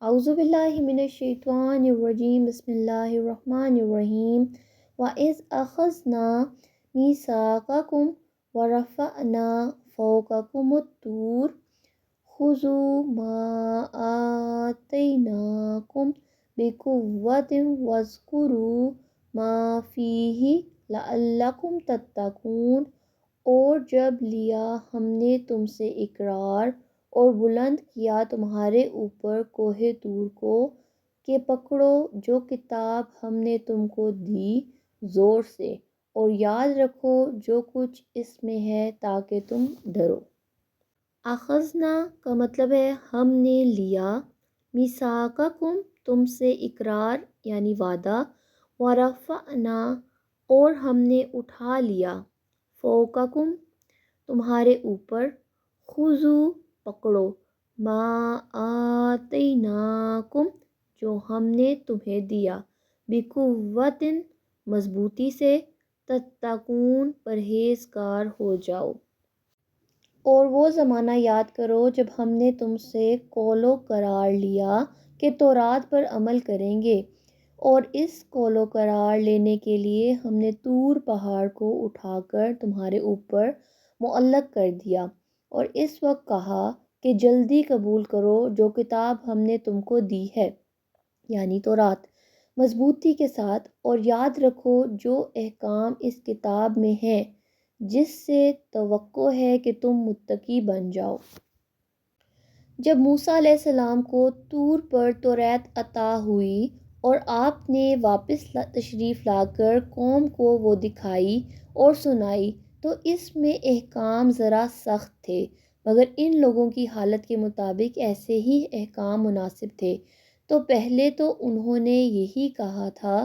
اعوذ باللہ من الشیطان الرجیم بسم اللہ الرحمن الرحیم وَإِذْ أَخَذْنَا مِيثَاقَكُمْ وَرَفَعْنَا فَوْقَكُمُ الطُّورَ خُذُوا مَا آتَيْنَاكُمْ بِقُوَّةٍ وَاذْكُرُوا مَا فِيهِ لَعَلَّكُمْ تَتَّقُونَ۔ اور جب لیا ہم نے تم سے اقرار اور بلند کیا تمہارے اوپر کوہ طور کو کہ پکڑو جو کتاب ہم نے تم کو دی زور سے، اور یاد رکھو جو کچھ اس میں ہے تاکہ تم ڈرو۔ اخذنا کا مطلب ہے ہم نے لیا، میثاقکم تم سے اقرار یعنی وعدہ، ورفعنا اور ہم نے اٹھا لیا، فوقکم تمہارے اوپر، خذوا پکڑو، ما آتیناکم جو ہم نے تمہیں دیا، بقوۃ مضبوطی سے، تتقون پرہیزگار ہو جاؤ۔ اور وہ زمانہ یاد کرو جب ہم نے تم سے قول و قرار لیا کہ تورات پر عمل کریں گے، اور اس قول و قرار لینے کے لیے ہم نے طور پہاڑ کو اٹھا کر تمہارے اوپر معلق کر دیا، اور اس وقت کہا کہ جلدی قبول کرو جو کتاب ہم نے تم کو دی ہے یعنی تورات، مضبوطی کے ساتھ، اور یاد رکھو جو احکام اس کتاب میں ہیں جس سے توقع ہے کہ تم متقی بن جاؤ۔ جب موسیٰ علیہ السلام کو طور پر توریت عطا ہوئی اور آپ نے واپس تشریف لا کر قوم کو وہ دکھائی اور سنائی تو اس میں احکام ذرا سخت تھے، مگر ان لوگوں کی حالت کے مطابق ایسے ہی احکام مناسب تھے۔ تو پہلے تو انہوں نے یہی کہا تھا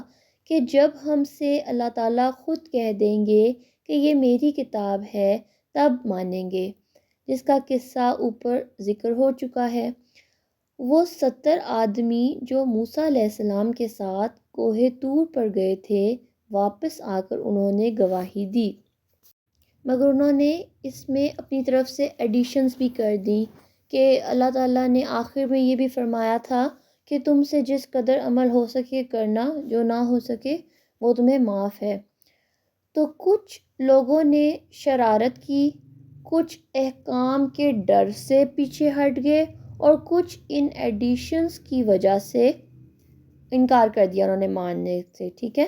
کہ جب ہم سے اللہ تعالیٰ خود کہہ دیں گے کہ یہ میری کتاب ہے تب مانیں گے، جس کا قصہ اوپر ذکر ہو چکا ہے۔ وہ 70 آدمی جو موسیٰ علیہ السلام کے ساتھ کوہ طور پر گئے تھے، واپس آ کر انہوں نے گواہی دی، مگر انہوں نے اس میں اپنی طرف سے ایڈیشنز بھی کر دیں کہ اللہ تعالیٰ نے آخر میں یہ بھی فرمایا تھا کہ تم سے جس قدر عمل ہو سکے کرنا، جو نہ ہو سکے وہ تمہیں معاف ہے۔ تو کچھ لوگوں نے شرارت کی، کچھ احکام کے ڈر سے پیچھے ہٹ گئے، اور کچھ ان ایڈیشنز کی وجہ سے انکار کر دیا انہوں نے ماننے سے۔ ٹھیک ہے،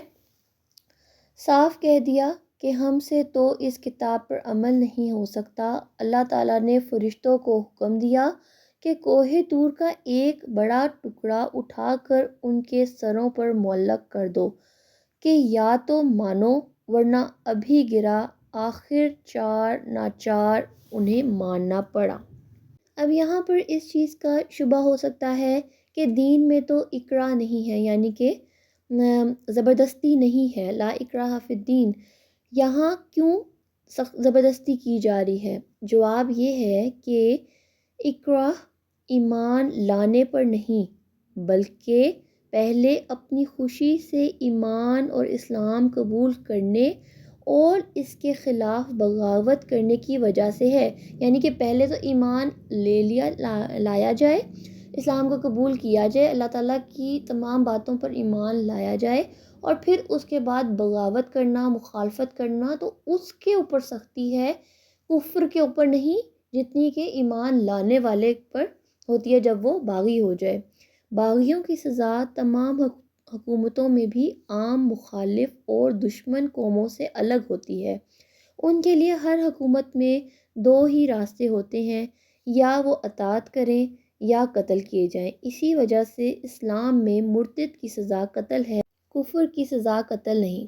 صاف کہہ دیا کہ ہم سے تو اس کتاب پر عمل نہیں ہو سکتا۔ اللہ تعالیٰ نے فرشتوں کو حکم دیا کہ کوہ طور کا ایک بڑا ٹکڑا اٹھا کر ان کے سروں پر معلق کر دو کہ یا تو مانو ورنہ ابھی گرا۔ آخر چار ناچار انہیں ماننا پڑا۔ اب یہاں پر اس چیز کا شبہ ہو سکتا ہے کہ دین میں تو اکراہ نہیں ہے، یعنی کہ زبردستی نہیں ہے، لا اکراہ فی الدین، یہاں کیوں زبردستی کی جا رہی ہے؟ جواب یہ ہے کہ اکراہ ایمان لانے پر نہیں، بلکہ پہلے اپنی خوشی سے ایمان اور اسلام قبول کرنے اور اس کے خلاف بغاوت کرنے کی وجہ سے ہے۔ یعنی کہ پہلے تو ایمان لایا جائے، اسلام کو قبول کیا جائے، اللہ تعالیٰ کی تمام باتوں پر ایمان لایا جائے، اور پھر اس کے بعد بغاوت کرنا، مخالفت کرنا، تو اس کے اوپر سختی ہے، کفر کے اوپر نہیں جتنی کہ ایمان لانے والے پر ہوتی ہے جب وہ باغی ہو جائے۔ باغیوں کی سزا تمام حکومتوں میں بھی عام مخالف اور دشمن قوموں سے الگ ہوتی ہے۔ ان کے لیے ہر حکومت میں دو ہی راستے ہوتے ہیں، یا وہ اطاعت کریں یا قتل کیے جائیں۔ اسی وجہ سے اسلام میں مرتد کی سزا قتل ہے، کفر کی سزا قتل نہیں۔